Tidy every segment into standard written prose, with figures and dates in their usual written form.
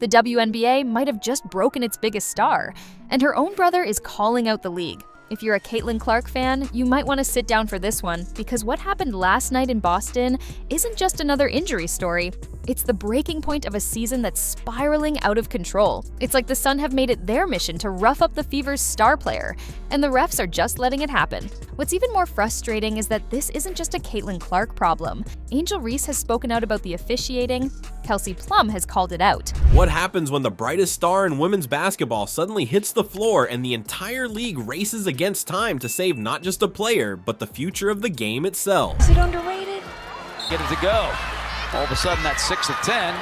The WNBA might have just broken its biggest star, and her own brother is calling out the league. If you're a Caitlin Clark fan, you might want to sit down for this one, because what happened last night in Boston isn't just another injury story. It's the breaking point of a season that's spiraling out of control. It's like the Sun have made it their mission to rough up the Fever's star player, and the refs are just letting it happen. What's even more frustrating is that this isn't just a Caitlin Clark problem. Angel Reese has spoken out about the officiating. Kelsey Plum has called it out. What happens when the brightest star in women's basketball suddenly hits the floor and the entire league races against time to save not just a player, but the future of the game itself? Is it underrated? Get it to go. All of a sudden, that's 6 of 10.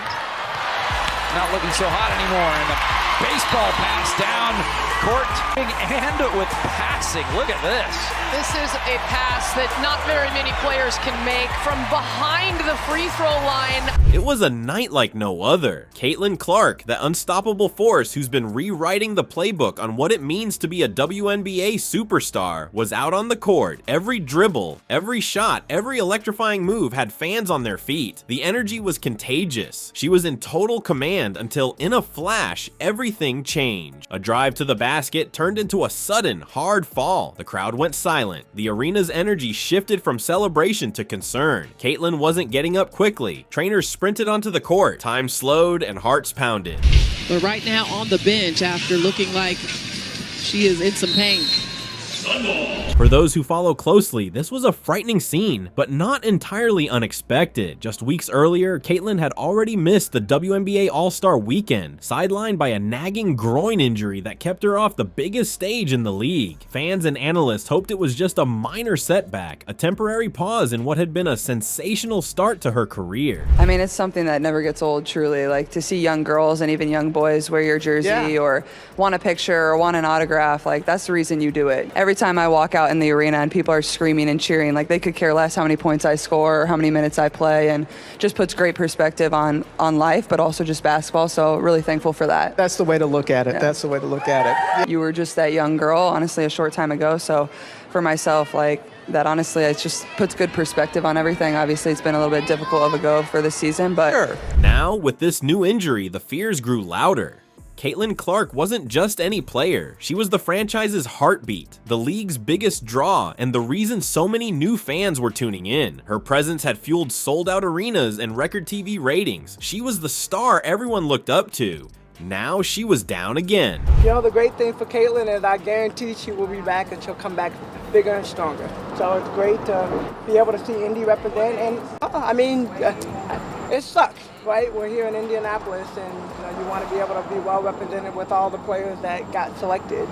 Not looking so hot anymore. And the baseball pass down court and with passing. Look at this. This is a pass that not very many players can make from behind the free throw line. It was a night like no other. Caitlin Clark, that unstoppable force who's been rewriting the playbook on what it means to be a WNBA superstar, was out on the court. Every dribble, every shot, every electrifying move had fans on their feet. The energy was contagious. She was in total command until, in a flash, everything changed. A drive to the basket turned into a sudden, hard fall. The crowd went silent. The arena's energy shifted from celebration to concern. Caitlin wasn't getting up quickly. Trainers sprinted onto the court. Time slowed and hearts pounded. But right now on the bench, after looking like she is in some pain. For those who follow closely, this was a frightening scene, but not entirely unexpected. Just weeks earlier, Caitlin had already missed the WNBA All-Star Weekend, sidelined by a nagging groin injury that kept her off the biggest stage in the league. Fans and analysts hoped it was just a minor setback, a temporary pause in what had been a sensational start to her career. I mean, it's something that never gets old, truly. Like, to see young girls and even young boys wear your jersey or want a picture or want an autograph, like, that's the reason you do it. Every time I walk out in the arena and people are screaming and cheering, like, they could care less how many points I score or how many minutes I play, and just puts great perspective on life, but also just basketball. So really thankful for that. That's the way to look at it. Yeah. That's the way to look at it. You were just that young girl, honestly, a short time ago. So for myself, like, that honestly, it just puts good perspective on everything. Obviously, it's been a little bit difficult of a go for this season, but Sure. Now, with this new injury, the fears grew louder. Caitlin Clark wasn't just any player. She was the franchise's heartbeat, the league's biggest draw, and the reason so many new fans were tuning in. Her presence had fueled sold-out arenas and record TV ratings. She was the star everyone looked up to. Now she was down again. You know, the great thing for Caitlin is I guarantee she will be back, and she'll come back bigger and stronger. So it's great to be able to see Indy represent, and I mean, it sucks, right? We're here in Indianapolis, and you want to be able to be well represented with all the players that got selected.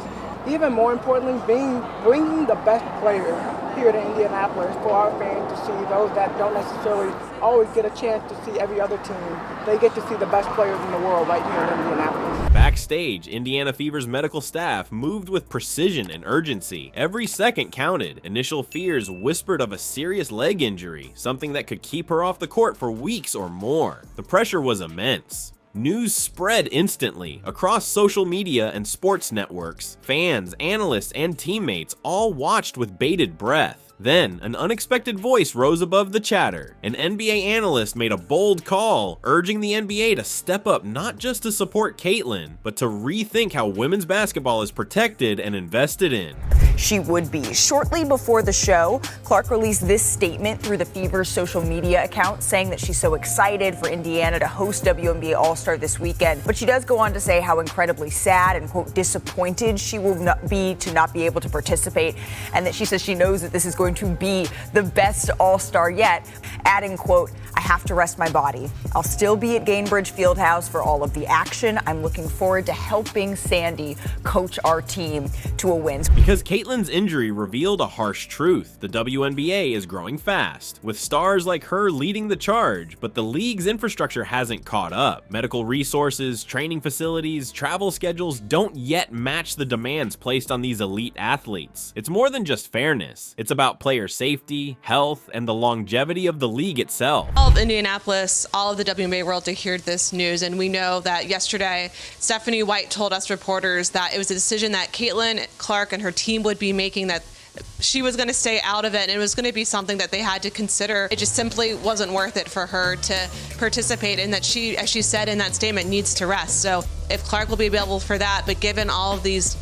Even more importantly, bringing the best players here to Indianapolis for our fans to see, those that don't necessarily always get a chance to see every other team. They get to see the best players in the world right here in Indianapolis. Backstage, Indiana Fever's medical staff moved with precision and urgency. Every second counted. Initial fears whispered of a serious leg injury, something that could keep her off the court for weeks or more. The pressure was immense. News spread instantly across social media and sports networks. Fans, analysts, and teammates all watched with bated breath. Then, an unexpected voice rose above the chatter. An NBA analyst made a bold call, urging the NBA to step up not just to support Caitlin, but to rethink how women's basketball is protected and invested in. She would be. Shortly before the show, Clark released this statement through the Fever's social media account, saying that she's so excited for Indiana to host WNBA All-Star this weekend. But she does go on to say how incredibly sad and, quote, disappointed she will be to not be able to participate, and that she says she knows that this is going to be the best All-Star yet, adding, quote, "I have to rest my body. I'll still be at Gainbridge Fieldhouse for all of the action. I'm looking forward to helping Sandy coach our team to a win." Because Caitlin's injury revealed a harsh truth. The WNBA is growing fast, with stars like her leading the charge, but the league's infrastructure hasn't caught up. Medical resources, training facilities, travel schedules don't yet match the demands placed on these elite athletes. It's more than just fairness. It's about player safety, health, and the longevity of the league itself. All of Indianapolis, all of the WNBA world to hear this news, and we know that yesterday Stephanie White told us reporters that it was a decision that Caitlin Clark and her team would be making, that she was going to stay out of it, and it was going to be something that they had to consider. It just simply wasn't worth it for her to participate in that. She, as she said in that statement, needs to rest. So if Clark will be available for that, but given all of these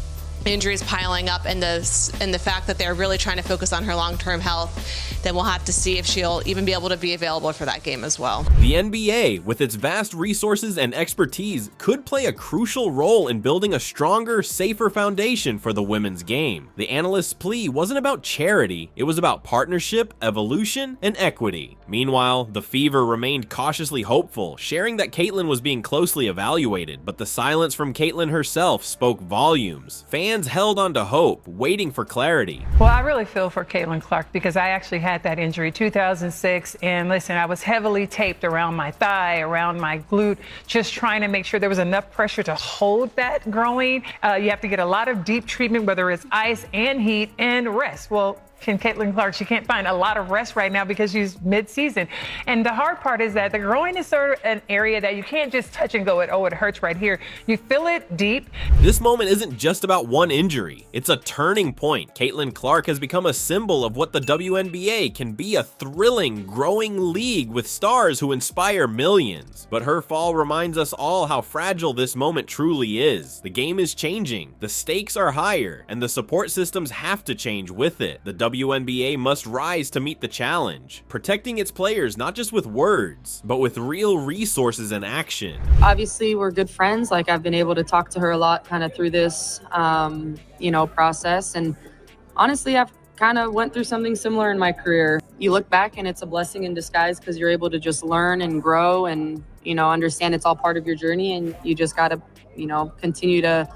injuries piling up and the fact that they're really trying to focus on her long-term health, then we'll have to see if she'll even be able to be available for that game as well. The NBA, with its vast resources and expertise, could play a crucial role in building a stronger, safer foundation for the women's game. The Analysts' plea wasn't about charity, it was about partnership, evolution, and equity. Meanwhile, the Fever remained cautiously hopeful, sharing that Caitlin was being closely evaluated, but the silence from Caitlin herself spoke volumes. Fans held on to hope, waiting for clarity. Well, I really feel for Caitlin Clark because I actually had that injury 2006, and listen, I was heavily taped around my thigh, around my glute, just trying to make sure there was enough pressure to hold that growing. You have to get a lot of deep treatment, whether it's ice and heat and rest. Well, can Caitlin Clark, she can't find a lot of rest right now because she's mid-season. And the hard part is that the groin is sort of an area that you can't just touch and go, oh, it hurts right here. You feel it deep. This moment isn't just about one injury. It's a turning point. Caitlin Clark has become a symbol of what the WNBA can be, a thrilling, growing league with stars who inspire millions. But her fall reminds us all how fragile this moment truly is. The game is changing, the stakes are higher, and the support systems have to change with it. The WNBA must rise to meet the challenge, protecting its players not just with words, but with real resources and action. Obviously, we're good friends. Like, I've been able to talk to her a lot kind of through this, process. And honestly, I've kind of went through something similar in my career. You look back and it's a blessing in disguise because you're able to just learn and grow and, understand it's all part of your journey. And you just got to, continue to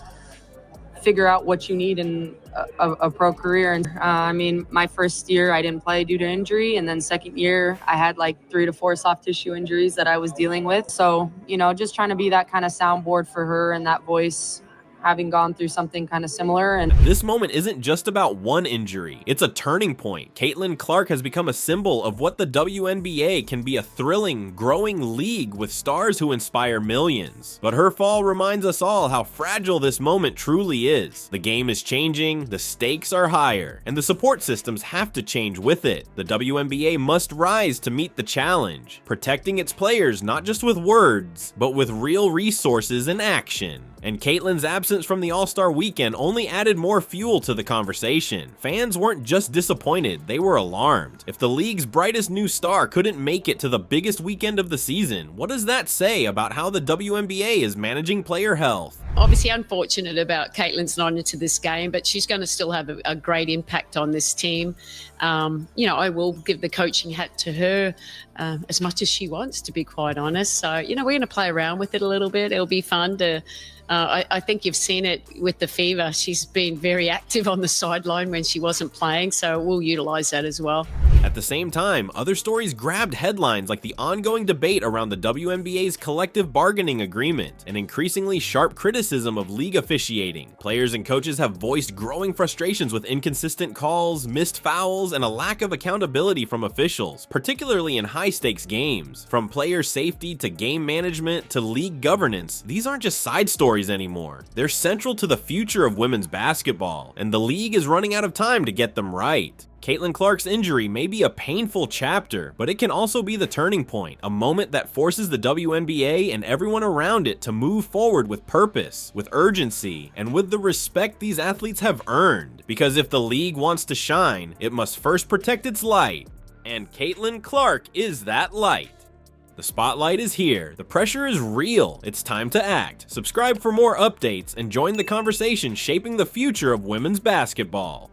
figure out what you need in a pro career. And my first year I didn't play due to injury, and then second year I had like 3 to 4 soft tissue injuries that I was dealing with. So, just trying to be that kind of soundboard for her and that voice, having gone through something kind of similar. And this moment isn't just about one injury, it's a turning point. Caitlin Clark has become a symbol of what the WNBA can be, a thrilling, growing league with stars who inspire millions. But her fall reminds us all how fragile this moment truly is. The game is changing, the stakes are higher, and the support systems have to change with it. The WNBA must rise to meet the challenge, protecting its players not just with words, but with real resources and action. And Caitlin's absence from the All-Star weekend only added more fuel to the conversation. Fans weren't just disappointed, they were alarmed. If the league's brightest new star couldn't make it to the biggest weekend of the season, what does that say about how the WNBA is managing player health? Obviously unfortunate about Caitlin's not into this game, but she's going to still have a great impact on this team. I will give the coaching hat to her as much as she wants, to be quite honest. So, we're going to play around with it a little bit. It'll be fun to I think you've seen it with the Fever. She's been very active on the sideline when she wasn't playing, so we'll utilize that as well. At the same time, other stories grabbed headlines like the ongoing debate around the WNBA's collective bargaining agreement, and increasingly sharp criticism of league officiating. Players and coaches have voiced growing frustrations with inconsistent calls, missed fouls, and a lack of accountability from officials, particularly in high-stakes games. From player safety to game management to league governance, these aren't just side stories anymore. They're central to the future of women's basketball, and the league is running out of time to get them right. Caitlin Clark's injury may be a painful chapter, but it can also be the turning point, a moment that forces the WNBA and everyone around it to move forward with purpose, with urgency, and with the respect these athletes have earned. Because if the league wants to shine, it must first protect its light, and Caitlin Clark is that light. The spotlight is here, the pressure is real, it's time to act. Subscribe for more updates and join the conversation shaping the future of women's basketball.